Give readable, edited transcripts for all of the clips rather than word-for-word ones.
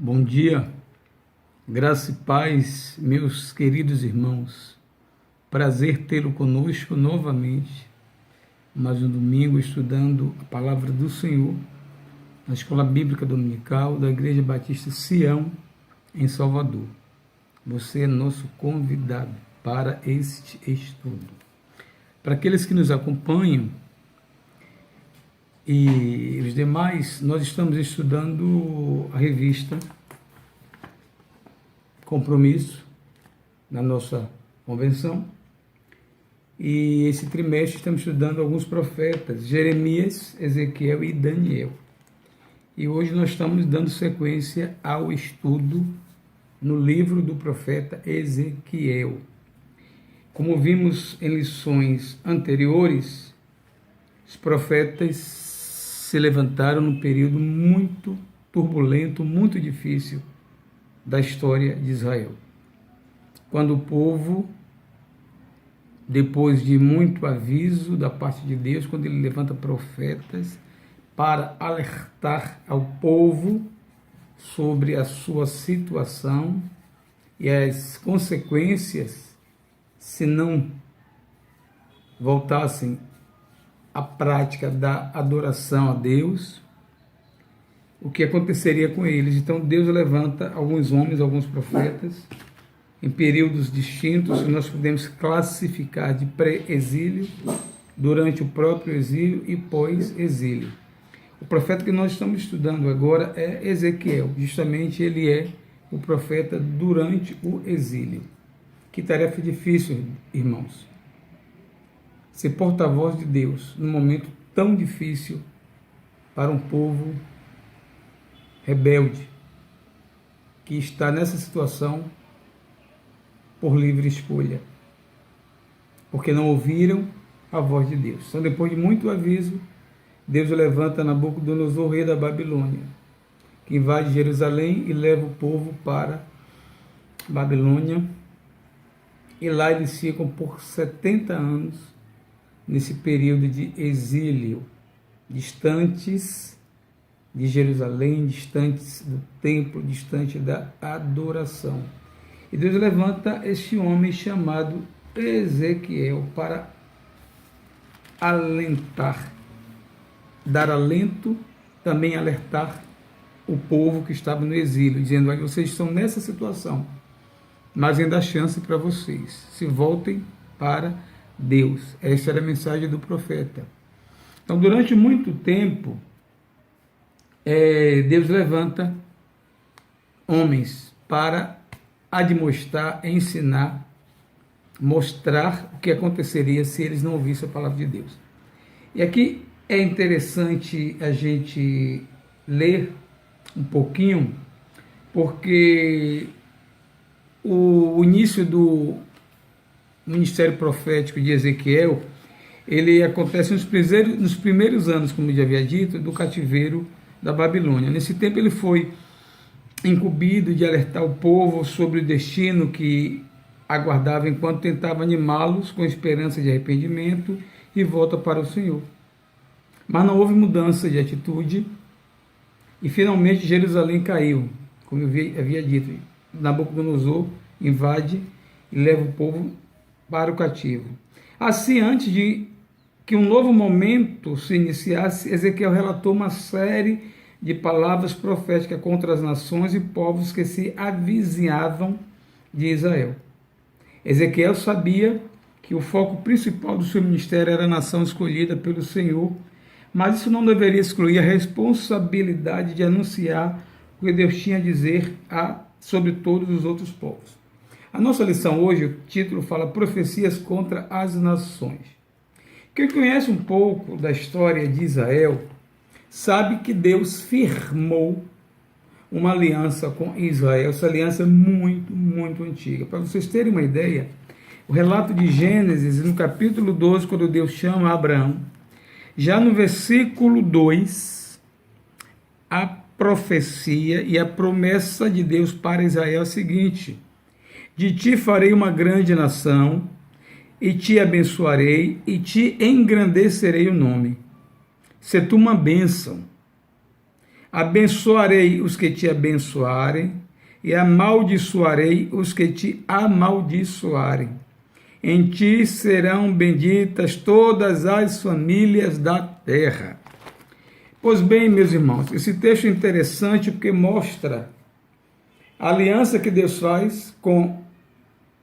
Bom dia, graça e paz, meus queridos irmãos. Prazer tê-lo conosco novamente, mais um domingo estudando a palavra do Senhor na Escola Bíblica Dominical da Igreja Batista Sião, em Salvador. Você é nosso convidado para este estudo. Para aqueles que nos acompanham e os demais, nós estamos estudando a revista Compromisso, na nossa convenção, e esse trimestre estamos estudando alguns profetas, Jeremias, Ezequiel e Daniel. E hoje nós estamos dando sequência ao estudo no livro do profeta Ezequiel. Como vimos em lições anteriores, os profetas se levantaram num período muito turbulento, muito difícil da história de Israel. Quando o povo, depois de muito aviso da parte de Deus, quando ele levanta profetas para alertar ao povo sobre a sua situação e as consequências se não voltassem à prática da adoração a Deus, o que aconteceria com eles. Então Deus levanta alguns homens, alguns profetas, em períodos distintos, que nós podemos classificar de pré-exílio, durante o próprio exílio e pós-exílio. O profeta que nós estamos estudando agora é Ezequiel, justamente ele é o profeta durante o exílio. Que tarefa difícil, irmãos, ser porta-voz de Deus num momento tão difícil para um povo rebelde, que está nessa situação por livre escolha, porque não ouviram a voz de Deus. Então, depois de muito aviso, Deus levanta Nabucodonosor, rei da Babilônia, que invade Jerusalém e leva o povo para Babilônia, e lá eles ficam por 70 anos, nesse período de exílio, distantes de Jerusalém, distantes do templo, distante da adoração. E Deus levanta este homem chamado Ezequiel para alentar, dar alento, também alertar o povo que estava no exílio, dizendo: olha, vocês estão nessa situação, mas ainda há chance para vocês, se voltem para Deus. Essa era a mensagem do profeta. Então, durante muito tempo, Deus levanta homens para admoestar, ensinar, mostrar o que aconteceria se eles não ouvissem a palavra de Deus. E aqui é interessante a gente ler um pouquinho, porque o início do ministério profético de Ezequiel, ele acontece nos primeiros anos, como eu já havia dito, do cativeiro da Babilônia. Nesse tempo ele foi incumbido de alertar o povo sobre o destino que aguardava enquanto tentava animá-los com esperança de arrependimento e volta para o Senhor. Mas não houve mudança de atitude e finalmente Jerusalém caiu, como eu havia dito. Nabucodonosor invade e leva o povo para o cativo. Assim, antes de que um novo momento se iniciasse, Ezequiel relatou uma série de palavras proféticas contra as nações e povos que se avizinhavam de Israel. Ezequiel sabia que o foco principal do seu ministério era a nação escolhida pelo Senhor, mas isso não deveria excluir a responsabilidade de anunciar o que Deus tinha a dizer sobre todos os outros povos. A nossa lição hoje, o título fala Profecias contra as Nações. Quem conhece um pouco da história de Israel sabe que Deus firmou uma aliança com Israel. Essa aliança é muito, muito antiga. Para vocês terem uma ideia, o relato de Gênesis, no capítulo 12, quando Deus chama Abraão, já no versículo 2, a profecia e a promessa de Deus para Israel é a seguinte: de ti farei uma grande nação, e te abençoarei, e te engrandecerei o nome. Se tu uma bênção. Abençoarei os que te abençoarem, e amaldiçoarei os que te amaldiçoarem. Em ti serão benditas todas as famílias da terra. Pois bem, meus irmãos, esse texto é interessante porque mostra a aliança que Deus faz com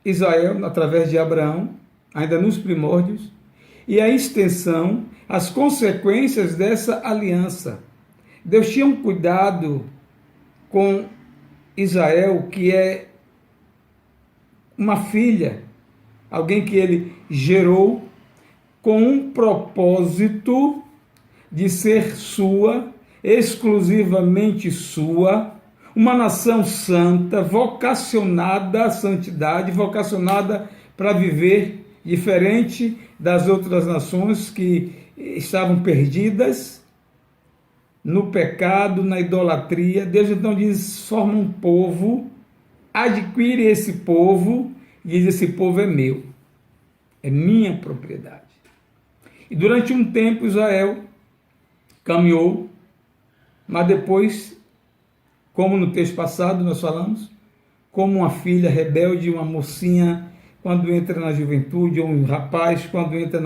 Israel através de Abraão, ainda nos primórdios, e a extensão, as consequências dessa aliança. Deus tinha um cuidado com Israel, que é uma filha, alguém que ele gerou com um propósito de ser sua, exclusivamente sua, uma nação santa, vocacionada à santidade, vocacionada para viver diferente das outras nações que estavam perdidas no pecado, na idolatria. Deus então diz, forma um povo, adquire esse povo, e diz, esse povo é meu, é minha propriedade. E durante um tempo Israel caminhou, mas depois, como no texto passado nós falamos, como uma filha rebelde, uma mocinha, quando entra na juventude, ou um rapaz, quando entra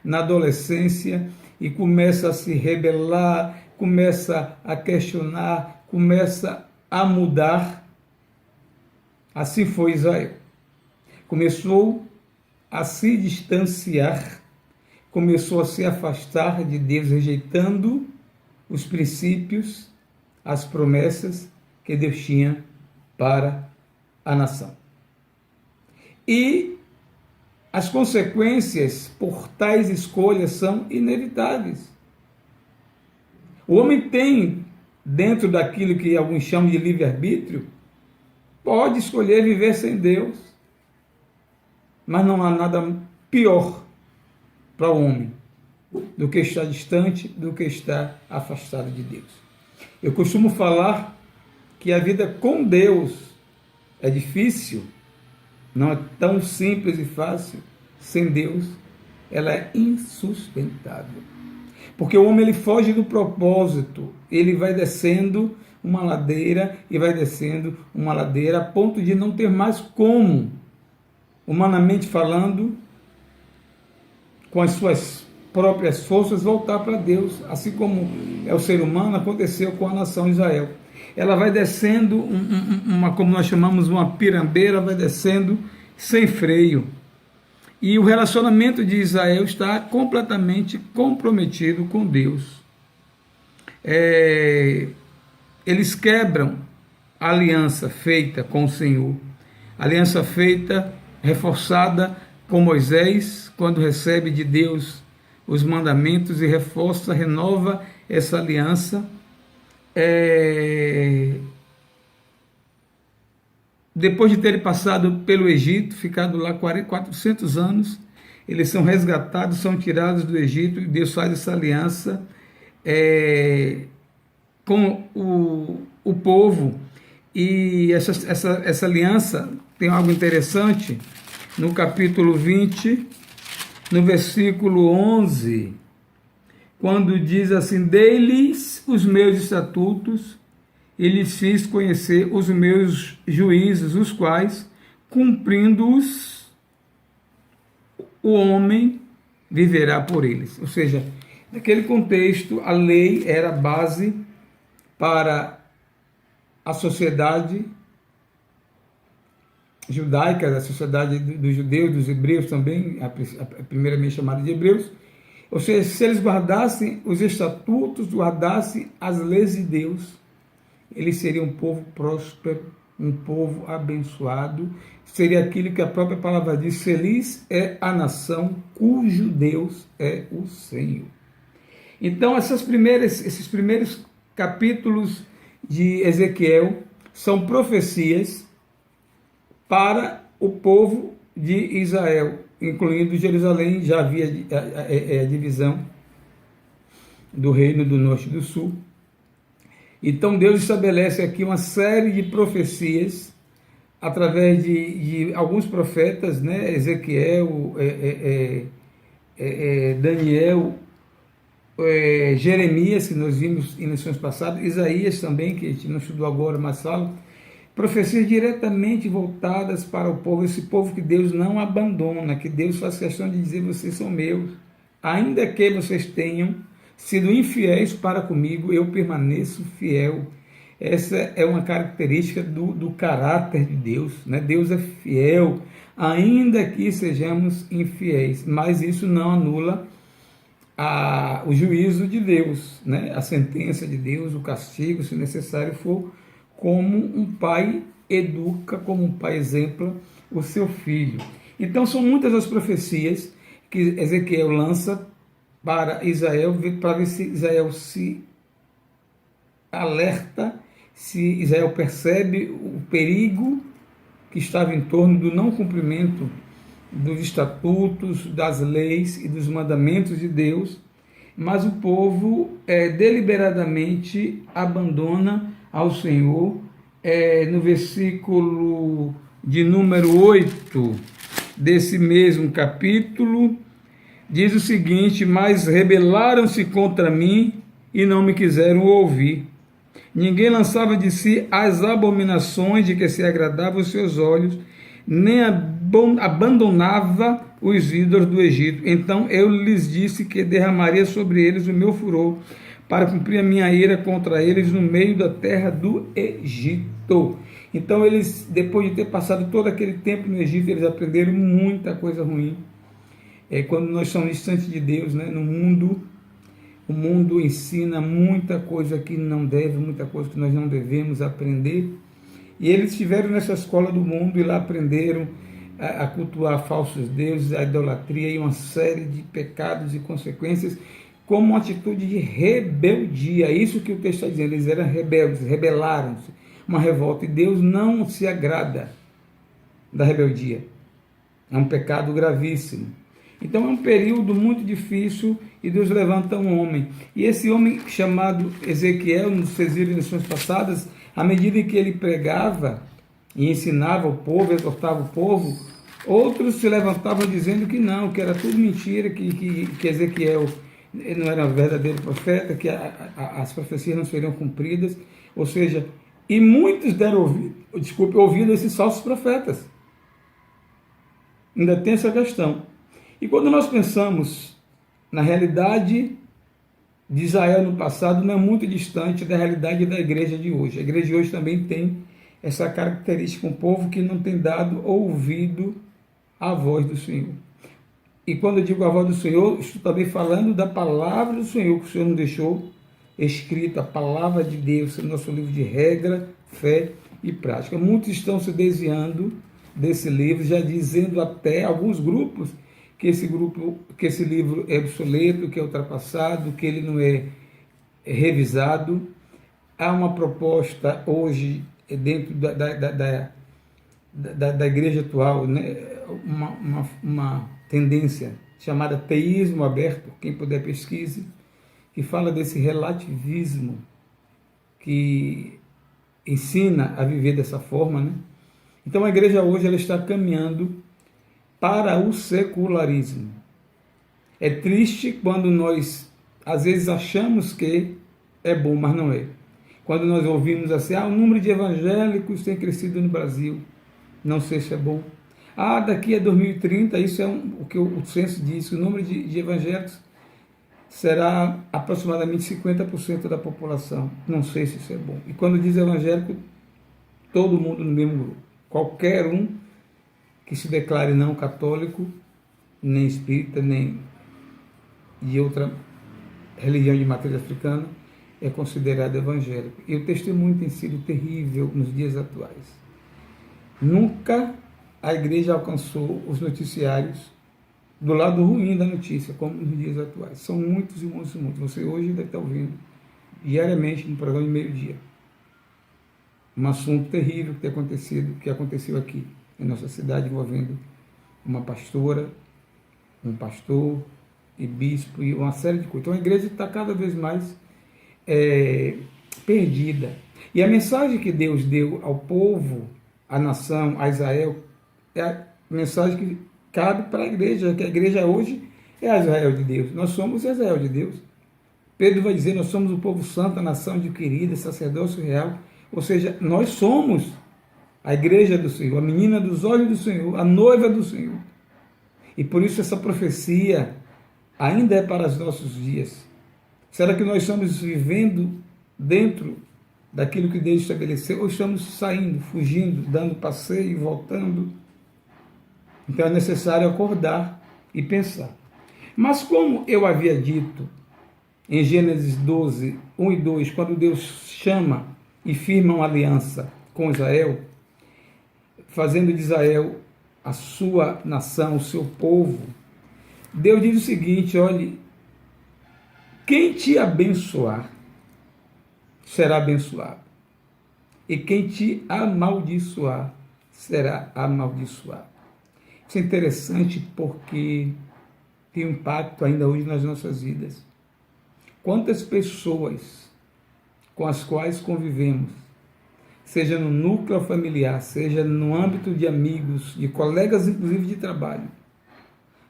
na adolescência e começa a se rebelar, começa a questionar, começa a mudar. Assim foi Israel. Começou a se distanciar, começou a se afastar de Deus, rejeitando os princípios, as promessas que Deus tinha para a nação. E as consequências por tais escolhas são inevitáveis. O homem tem, dentro daquilo que alguns chamam de livre-arbítrio, pode escolher viver sem Deus, mas não há nada pior para o homem do que estar distante, do que estar afastado de Deus. Eu costumo falar que a vida com Deus é difícil, não é tão simples e fácil. Sem Deus, ela é insustentável. Porque o homem ele foge do propósito, ele vai descendo uma ladeira e vai descendo uma ladeira a ponto de não ter mais como, humanamente falando, com as suas próprias forças, voltar para Deus, assim como é o ser humano, aconteceu com a nação Israel. Ela vai descendo, como nós chamamos, uma pirambeira, vai descendo sem freio. E o relacionamento de Israel está completamente comprometido com Deus. Eles quebram a aliança feita com o Senhor, aliança feita, reforçada com Moisés, quando recebe de Deus os mandamentos e reforça, renova essa aliança. Depois de terem passado pelo Egito, ficado lá 400 anos, eles são resgatados, são tirados do Egito, e Deus faz essa aliança com o povo. E essa aliança tem algo interessante, no capítulo 20, no versículo 11, quando diz assim, dei-lhes os meus estatutos, e lhes fiz conhecer os meus juízos, os quais, cumprindo-os, o homem viverá por eles. Ou seja, naquele contexto, a lei era a base para a sociedade judaica, a sociedade dos judeus, dos hebreus também, primeiramente chamada de hebreus. Ou seja, se eles guardassem os estatutos, guardassem as leis de Deus, eles seriam um povo próspero, um povo abençoado. Seria aquilo que a própria palavra diz, feliz é a nação cujo Deus é o Senhor. Então, esses primeiros capítulos de Ezequiel são profecias para o povo de Israel, incluindo Jerusalém. Já havia a divisão do reino do norte e do sul. Então Deus estabelece aqui uma série de profecias através de alguns profetas, né? Ezequiel, Daniel, Jeremias, que nós vimos em lições passadas, Isaías também, que a gente não estudou agora, mas fala, profecias diretamente voltadas para o povo, esse povo que Deus não abandona, que Deus faz questão de dizer, vocês são meus, ainda que vocês tenham sido infiéis para comigo, eu permaneço fiel. Essa é uma característica do caráter de Deus, né? Deus é fiel, ainda que sejamos infiéis, mas isso não anula o juízo de Deus, né? A sentença de Deus, o castigo, se necessário for, como um pai educa, como um pai exempla o seu filho. Então são muitas as profecias que Ezequiel lança para Israel, para ver se Israel se alerta, se Israel percebe o perigo que estava em torno do não cumprimento dos estatutos, das leis e dos mandamentos de Deus, mas o povo deliberadamente abandona ao Senhor. No versículo de número 8 desse mesmo capítulo, diz o seguinte: mas rebelaram-se contra mim e não me quiseram ouvir. Ninguém lançava de si as abominações de que se agradavam os seus olhos, nem abandonava os ídolos do Egito. Então eu lhes disse que derramaria sobre eles o meu furor, para cumprir a minha ira contra eles no meio da terra do Egito. Então eles, depois de ter passado todo aquele tempo no Egito, eles aprenderam muita coisa ruim. Quando nós somos distantes de Deus, né, no mundo, o mundo ensina muita coisa que não deve, muita coisa que nós não devemos aprender. E eles estiveram nessa escola do mundo e lá aprenderam a cultuar falsos deuses, a idolatria e uma série de pecados e consequências, como uma atitude de rebeldia. Isso que o texto está dizendo, eles eram rebeldes, rebelaram-se, uma revolta. E Deus não se agrada da rebeldia. É um pecado gravíssimo. Então é um período muito difícil e Deus levanta um homem. E esse homem chamado Ezequiel, nos fez em lições passadas, à medida que ele pregava e ensinava o povo, exortava o povo, outros se levantavam dizendo que não, que era tudo mentira, que Ezequiel não era um verdadeiro profeta, que as profecias não seriam cumpridas. Ou seja, e muitos deram ouvido a esses falsos profetas. Ainda tem essa questão. E quando nós pensamos na realidade de Israel no passado, não é muito distante da realidade da igreja de hoje. A igreja de hoje também tem essa característica, um povo que não tem dado ouvido à voz do Senhor. E quando eu digo a voz do Senhor, estou também falando da palavra do Senhor, que o Senhor nos deixou escrita, a palavra de Deus, nosso livro de regra, fé e prática. Muitos estão se desviando desse livro, já dizendo até alguns grupos que esse livro é obsoleto, que é ultrapassado, que ele não é revisado. Há uma proposta hoje dentro da igreja atual, né? uma tendência chamada teísmo aberto, quem puder pesquise, que fala desse relativismo, que ensina a viver dessa forma, né? Então a igreja hoje ela está caminhando para o secularismo. É triste quando nós, às vezes, achamos que é bom, mas não é. Quando nós ouvimos assim, o número de evangélicos tem crescido no Brasil, não sei se é bom. Daqui a 2030, isso é o que o censo diz, o número de evangélicos será aproximadamente 50% da população. Não sei se isso é bom. E quando diz evangélico, todo mundo no mesmo grupo. Qualquer um que se declare não católico, nem espírita, nem de outra religião de matriz africana, é considerado evangélico. E o testemunho tem sido terrível nos dias atuais. Nunca a igreja alcançou os noticiários do lado ruim da notícia, como nos dias atuais. São muitos e muitos e muitos. Você hoje deve estar ouvindo diariamente no programa de meio-dia um assunto terrível que aconteceu aqui em nossa cidade, envolvendo uma pastora, um pastor e bispo e uma série de coisas. Então a igreja está cada vez mais perdida. E a mensagem que Deus deu ao povo, à nação, a Israel, é a mensagem que cabe para a igreja, que a igreja hoje é a Israel de Deus. Nós somos Israel de Deus. Pedro vai dizer, nós somos o povo santo, a nação adquirida, sacerdócio real. Ou seja, nós somos a igreja do Senhor, a menina dos olhos do Senhor, a noiva do Senhor. E por isso essa profecia ainda é para os nossos dias. Será que nós estamos vivendo dentro daquilo que Deus estabeleceu, ou estamos saindo, fugindo, dando passeio e voltando? Então é necessário acordar e pensar. Mas como eu havia dito em Gênesis 12, 1 e 2, quando Deus chama e firma uma aliança com Israel, fazendo de Israel a sua nação, o seu povo, Deus diz o seguinte, olhe, quem te abençoar será abençoado, e quem te amaldiçoar será amaldiçoado. Isso é interessante porque tem um impacto ainda hoje nas nossas vidas. Quantas pessoas com as quais convivemos, seja no núcleo familiar, seja no âmbito de amigos, de colegas inclusive de trabalho,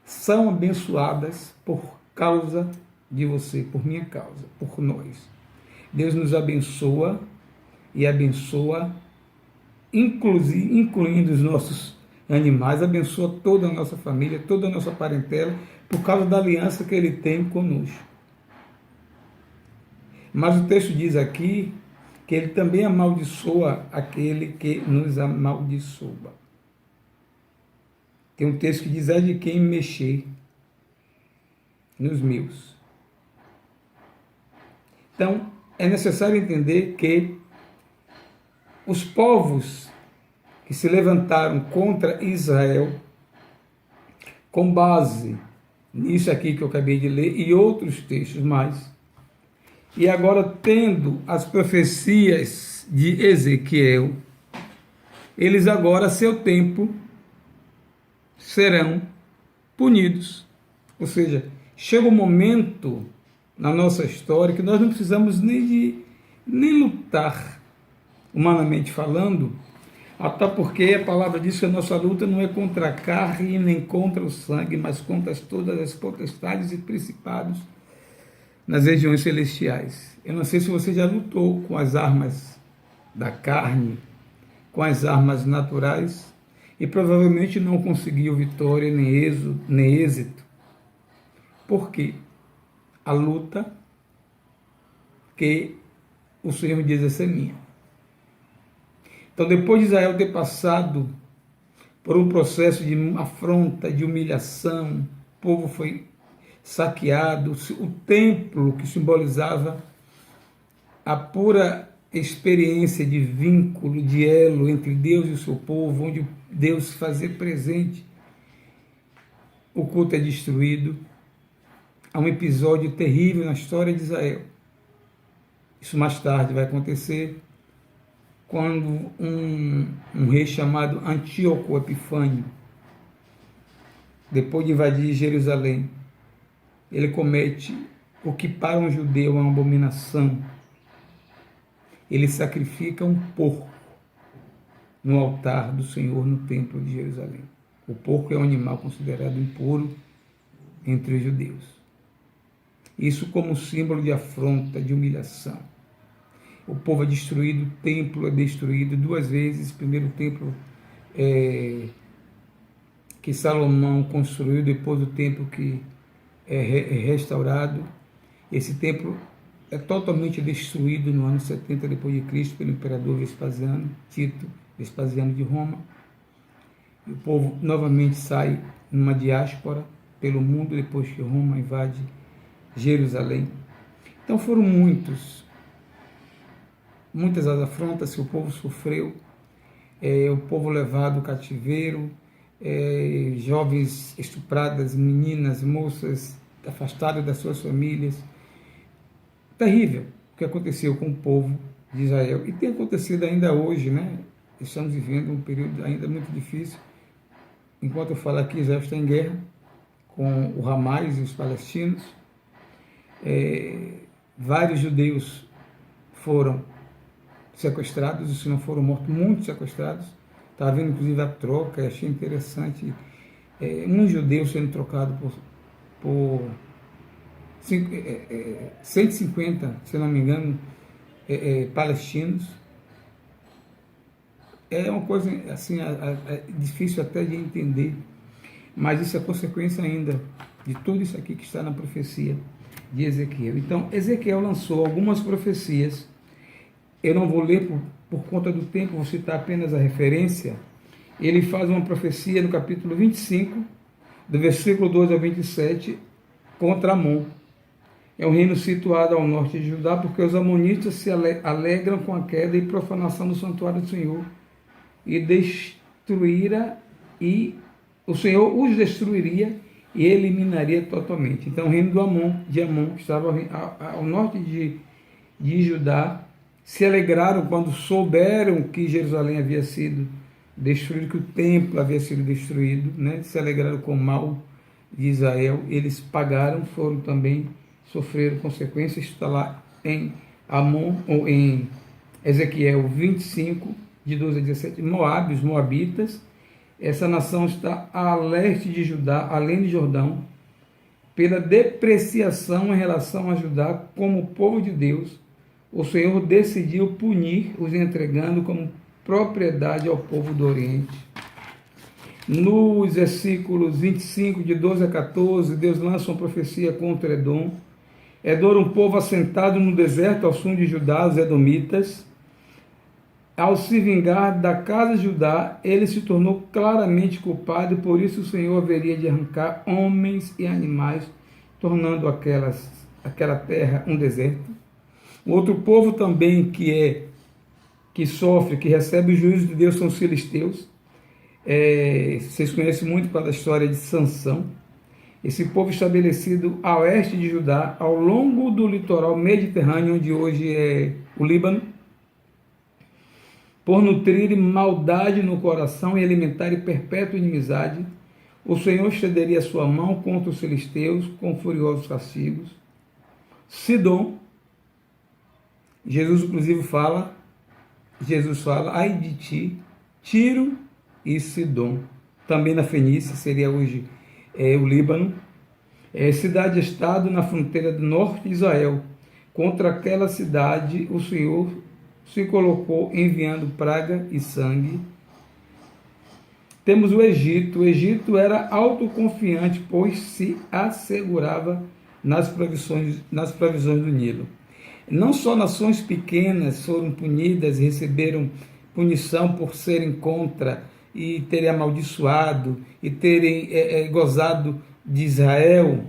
são abençoadas por causa de você, por minha causa, por nós. Deus nos abençoa e abençoa, incluindo os nossos animais, abençoa toda a nossa família, toda a nossa parentela, por causa da aliança que Ele tem conosco. Mas o texto diz aqui que Ele também amaldiçoa aquele que nos amaldiçoa. Tem um texto que diz, é de quem mexer nos meus. Então, é necessário entender que os povos que se levantaram contra Israel, com base nisso aqui que eu acabei de ler e outros textos mais, e agora tendo as profecias de Ezequiel, eles agora, a seu tempo, serão punidos. Ou seja, chega um momento na nossa história que nós não precisamos nem lutar, humanamente falando, até porque a palavra diz que a nossa luta não é contra a carne nem contra o sangue, mas contra todas as potestades e principados nas regiões celestiais. Eu não sei se você já lutou com as armas da carne, com as armas naturais, e provavelmente não conseguiu vitória nem êxito. Por quê? A luta que o Senhor diz essa é minha. Então, depois de Israel ter passado por um processo de afronta, de humilhação, o povo foi saqueado, o templo que simbolizava a pura experiência de vínculo, de elo entre Deus e o seu povo, onde Deus fazia presente, o culto é destruído. Há um episódio terrível na história de Israel. Isso mais tarde vai acontecer quando um rei chamado Antíoco Epifânio, depois de invadir Jerusalém, ele comete o que para um judeu é uma abominação. Ele sacrifica um porco no altar do Senhor no templo de Jerusalém. O porco é um animal considerado impuro entre os judeus. Isso como símbolo de afronta, de humilhação. O povo é destruído, o templo é destruído 2 vezes. Primeiro o templo que Salomão construiu, depois o templo que é restaurado. Esse templo é totalmente destruído no ano 70 depois de Cristo pelo imperador Vespasiano, Tito Vespasiano de Roma. E o povo novamente sai numa diáspora pelo mundo depois que Roma invade Jerusalém. Então foram muitas as afrontas que o povo sofreu, o povo levado ao cativeiro, jovens estupradas, meninas, moças afastadas das suas famílias. Terrível o que aconteceu com o povo de Israel. E tem acontecido ainda hoje, né? Estamos vivendo um período ainda muito difícil. Enquanto eu falo aqui, Israel está em guerra com o Hamas e os palestinos. Vários judeus foram sequestrados, e se não foram mortos, muitos sequestrados. Estava vendo inclusive a troca, achei interessante um judeu sendo trocado por 150, se não me engano, palestinos. É uma coisa assim, difícil até de entender, mas isso é consequência ainda de tudo isso aqui que está na profecia de Ezequiel. Então, Ezequiel lançou algumas profecias. Eu não vou ler por conta do tempo, vou citar apenas a referência. Ele faz uma profecia no capítulo 25, do versículo 12 ao 27, contra Amon. É um reino situado ao norte de Judá, porque os amonitas se alegram com a queda e profanação do santuário do Senhor, e destruíra, e o Senhor os destruiria e eliminaria totalmente. Então, o reino de Amon, que estava ao norte de Judá, se alegraram quando souberam que Jerusalém havia sido destruído, que o templo havia sido destruído, né? Se alegraram com o mal de Israel. Eles pagaram, foram também, sofreram consequências. Está lá em Amon, ou em Ezequiel 25, de 12 a 17, Moabe, os moabitas. Essa nação está a leste de Judá, além de Jordão, pela depreciação em relação a Judá como povo de Deus. O Senhor decidiu punir, os entregando como propriedade ao povo do Oriente. Nos versículos 25, de 12 a 14, Deus lança uma profecia contra Edom. Edom, um povo assentado no deserto ao sul de Judá, os edomitas. Ao se vingar da casa de Judá, ele se tornou claramente culpado, e por isso o Senhor haveria de arrancar homens e animais, tornando aquela terra um deserto. Outro povo também que sofre, que recebe o juízo de Deus, são os filisteus. Vocês conhecem muito pela história de Sansão. Esse povo estabelecido a oeste de Judá, ao longo do litoral mediterrâneo, onde hoje é o Líbano, por nutrirem maldade no coração e alimentarem perpétua inimizade, o Senhor estenderia a sua mão contra os filisteus com furiosos castigos. Sidom, Jesus inclusive fala, ai de ti, Tiro e Sidom, também na Fenícia, seria hoje o Líbano, cidade-estado na fronteira do norte de Israel. Contra aquela cidade o Senhor se colocou enviando praga e sangue. Temos o Egito. O Egito era autoconfiante, pois se assegurava nas provisões do Nilo. Não só nações pequenas foram punidas e receberam punição por serem contra e terem amaldiçoado e terem gozado de Israel.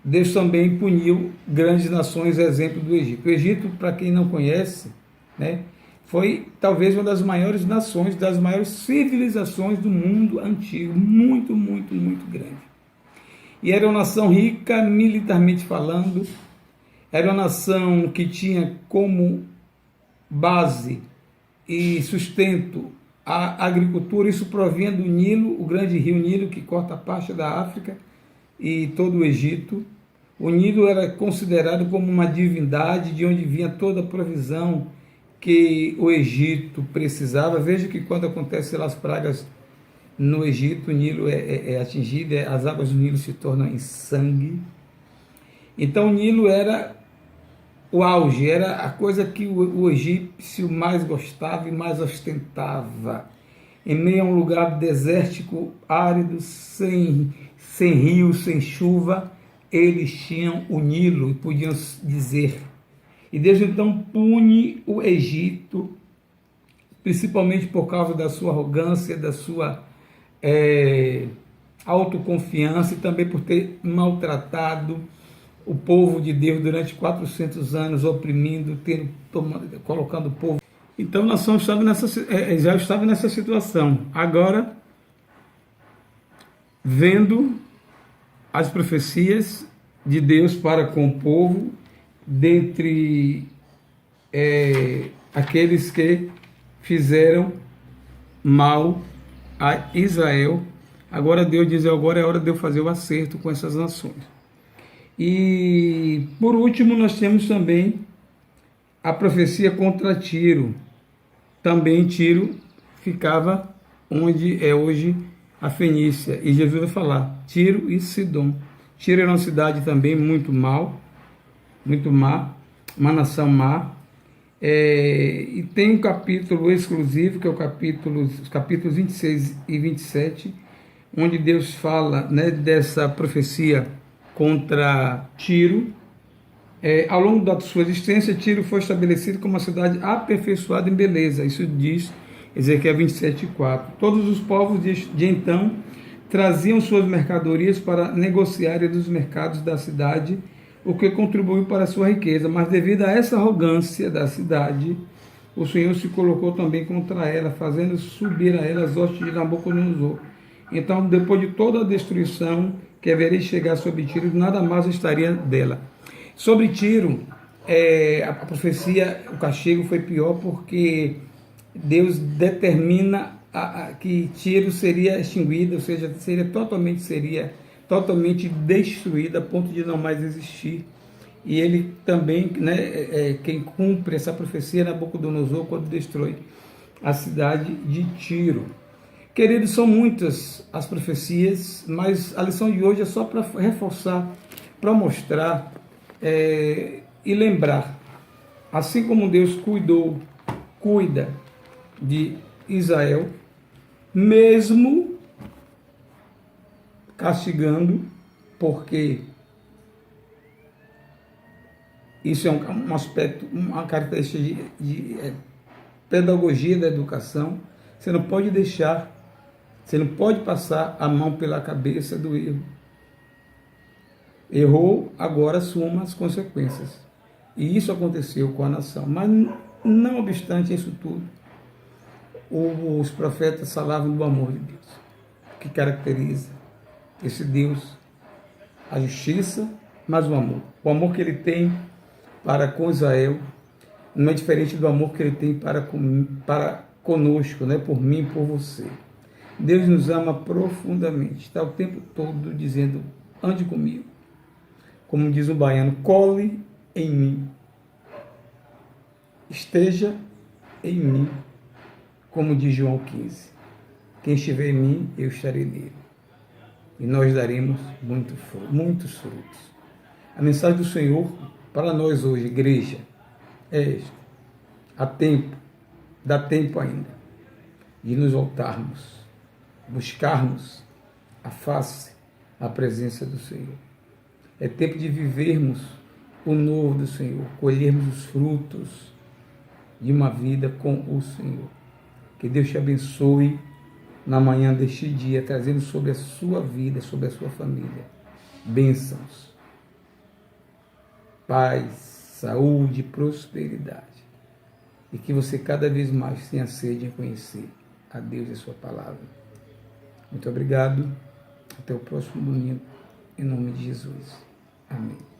Deus também puniu grandes nações, exemplo do Egito. O Egito, para quem não conhece, né, foi talvez uma das maiores nações, das maiores civilizações do mundo antigo, muito, muito, muito grande. E era uma nação rica, militarmente falando, era uma nação que tinha como base e sustento a agricultura. Isso provinha do Nilo, o grande rio Nilo, que corta parte da África e todo o Egito. O Nilo era considerado como uma divindade, de onde vinha toda a provisão que o Egito precisava. Veja que quando acontecem as pragas no Egito, o Nilo é atingido, as águas do Nilo se tornam em sangue. Então o Nilo era o auge, era a coisa que o egípcio mais gostava e mais ostentava. Em meio a um lugar desértico, árido, sem rios, sem chuva, eles tinham o Nilo e podiam dizer. E Deus então pune o Egito, principalmente por causa da sua arrogância, da sua autoconfiança, e também por ter maltratado o povo de Deus durante 400 anos, oprimindo, colocando o povo. Então a nação estava já estava nessa situação. Agora, vendo as profecias de Deus para com o povo, dentre aqueles que fizeram mal a Israel, agora Deus diz, agora é hora de eu fazer o acerto com essas nações. E por último nós temos também a profecia contra Tiro. Também Tiro ficava onde é hoje a Fenícia, e Jesus vai falar, Tiro e Sidom. Tiro era uma cidade também muito má, uma nação má. E tem um capítulo exclusivo, que é os capítulos 26 e 27, onde Deus fala, né, dessa profecia contra Tiro. Ao longo da sua existência, Tiro foi estabelecido como uma cidade aperfeiçoada em beleza. Isso diz Ezequiel 27:4. Todos os povos de então traziam suas mercadorias para negociarem dos mercados da cidade, o que contribuiu para a sua riqueza. Mas devido a essa arrogância da cidade, o Senhor se colocou também contra ela, fazendo subir a ela as hostes de Nabucodonosor. Então, depois de toda a destruição que haveria de chegar sobre Tiro, nada mais estaria dela. Sobre Tiro, a profecia, o castigo foi pior porque Deus determina que Tiro seria extinguida, ou seja, seria totalmente destruída a ponto de não mais existir. E ele também, né, quem cumpre essa profecia é Nabucodonosor quando destrói a cidade de Tiro. Queridos, são muitas as profecias, mas a lição de hoje é só para reforçar, para mostrar e lembrar, assim como Deus cuida de Israel, mesmo castigando, porque isso é um aspecto, uma característica de pedagogia da educação. Você não pode passar a mão pela cabeça do erro. Errou, agora assuma as consequências. E isso aconteceu com a nação. Mas, não obstante isso tudo, os profetas falavam do amor de Deus, que caracteriza esse Deus, a justiça, mas o amor. O amor que ele tem para com Israel não é diferente do amor que ele tem para conosco, né? Por mim e por você. Deus nos ama profundamente, está o tempo todo dizendo: ande comigo. Como diz o baiano, cole em mim, esteja em mim, como diz João 15. Quem estiver em mim, eu estarei nele. E nós daremos muitos frutos. A mensagem do Senhor para nós hoje, igreja, é esta: há tempo, dá tempo ainda de nos voltarmos, buscarmos a face, a presença do Senhor. É tempo de vivermos o novo do Senhor, colhermos os frutos de uma vida com o Senhor. Que Deus te abençoe na manhã deste dia, trazendo sobre a sua vida, sobre a sua família, bênçãos, paz, saúde, prosperidade. E que você cada vez mais tenha sede em conhecer a Deus e a sua palavra. Muito obrigado. Até o próximo domingo, em nome de Jesus. Amém.